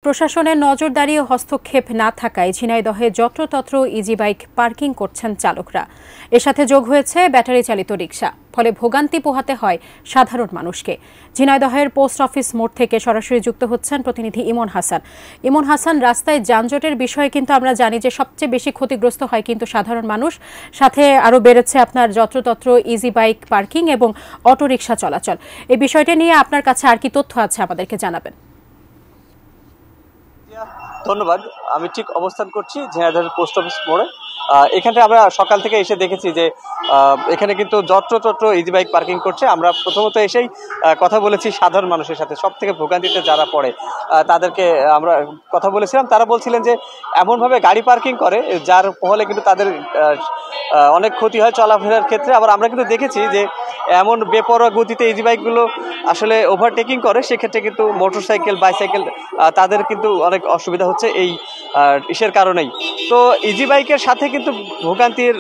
প্রশাসনের নজরদারি ও হস্তক্ষেপ না থাকায় ঝিনাইদহে যত্রতত্র ইজি বাইক পার্কিং করছেন চালকরা। এর সাথে যোগ হয়েছে ব্যাটারি চালিত রিকশা, ফলে ভোগান্তি পোহাতে হয় সাধারণ মানুষকে। ঝিনাইদহের পোস্ট অফিস মোড় থেকে সরাসরি যুক্ত হচ্ছেন প্রতিনিধি ইমন হাসান। ইমন হাসান, রাস্তায় যানজটের বিষয়ে কিন্তু আমরা জানি যে সবচেয়ে বেশি ক্ষতিগ্রস্ত হয় কিন্তু সাধারণ মানুষ, সাথে আরও বেড়েছে আপনার যত্রতত্র ইজি বাইক পার্কিং এবং অটোরিকশা চলাচল। এই বিষয়টা নিয়ে আপনার কাছে আর কি তথ্য আছে আমাদেরকে জানাবেন। ধন্যবাদ। আমি ঠিক অবস্থান করছি ঝিনাইদহের পোস্ট অফিস মোড়ে। এখানে আমরা সকাল থেকে এসে দেখেছি যে এখানে কিন্তু যত্রতত্র ইজি বাইক পার্কিং করছে। আমরা প্রথমত এসেই কথা বলেছি সাধারণ মানুষের সাথে, সব থেকে ভোগান্তিতে যারা পড়ে তাদেরকে আমরা কথা বলেছিলাম। তারা বলছিলেন যে এমনভাবে গাড়ি পার্কিং করে যার ফলে কিন্তু তাদের অনেক ক্ষতি হয় চলাফেরার ক্ষেত্রে। আবার আমরা কিন্তু দেখেছি যে এমন বেপরোয়া গতিতে ইজি বাইকগুলো আসলে ওভারটেকিং করে, সেক্ষেত্রে কিন্তু মোটরসাইকেল, বাইসাইকেল তাদের কিন্তু অনেক অসুবিধা হচ্ছে এই ইসের কারণেই। তো ইজি বাইকের সাথে কিন্তু ভোগান্তির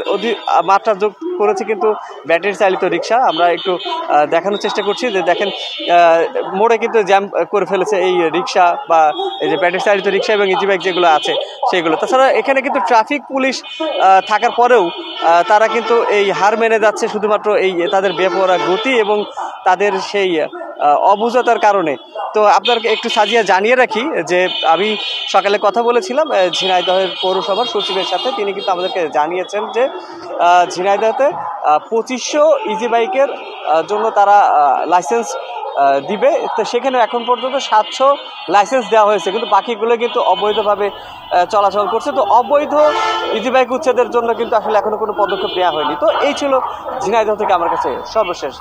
মাত্রা যোগ করেছে কিন্তু ব্যাটারি চালিত রিক্সা। আমরা একটু দেখানোর চেষ্টা করছি যে দেখেন মোড়ে কিন্তু জ্যাম করে ফেলেছে এই রিক্সা বা এই যে ব্যাটারি চালিত রিক্সা এবং ইজি বাইক যেগুলো আছে সেগুলো। তাছাড়া এখানে কিন্তু ট্রাফিক পুলিশ থাকার পরেও তারা কিন্তু এই হার মেনে যাচ্ছে শুধুমাত্র এই তাদের বেপরোয়া গতি এবং তাদের সেই অবুঝতার কারণে। তো আপনাকে একটু সাজিয়ে জানিয়ে রাখি যে আমি সকালে কথা বলেছিলাম ঝিনাইদহের পৌরসভার সচিবের সাথে। তিনি কিন্তু আমাদেরকে জানিয়েছেন যে ঝিনাইদহতে 2500 ইজি বাইকের জন্য তারা লাইসেন্স দিবে। তো সেখানে এখন পর্যন্ত 700 লাইসেন্স দেওয়া হয়েছে, কিন্তু বাকিগুলো কিন্তু অবৈধভাবে চলাচল করছে। তো অবৈধ ইজি বাইক উচ্ছেদের জন্য কিন্তু আসলে এখনো কোনো পদক্ষেপ নেওয়া হয়নি। তো এই ছিল ঝিনাইদহ থেকে আমার কাছে সর্বশেষ।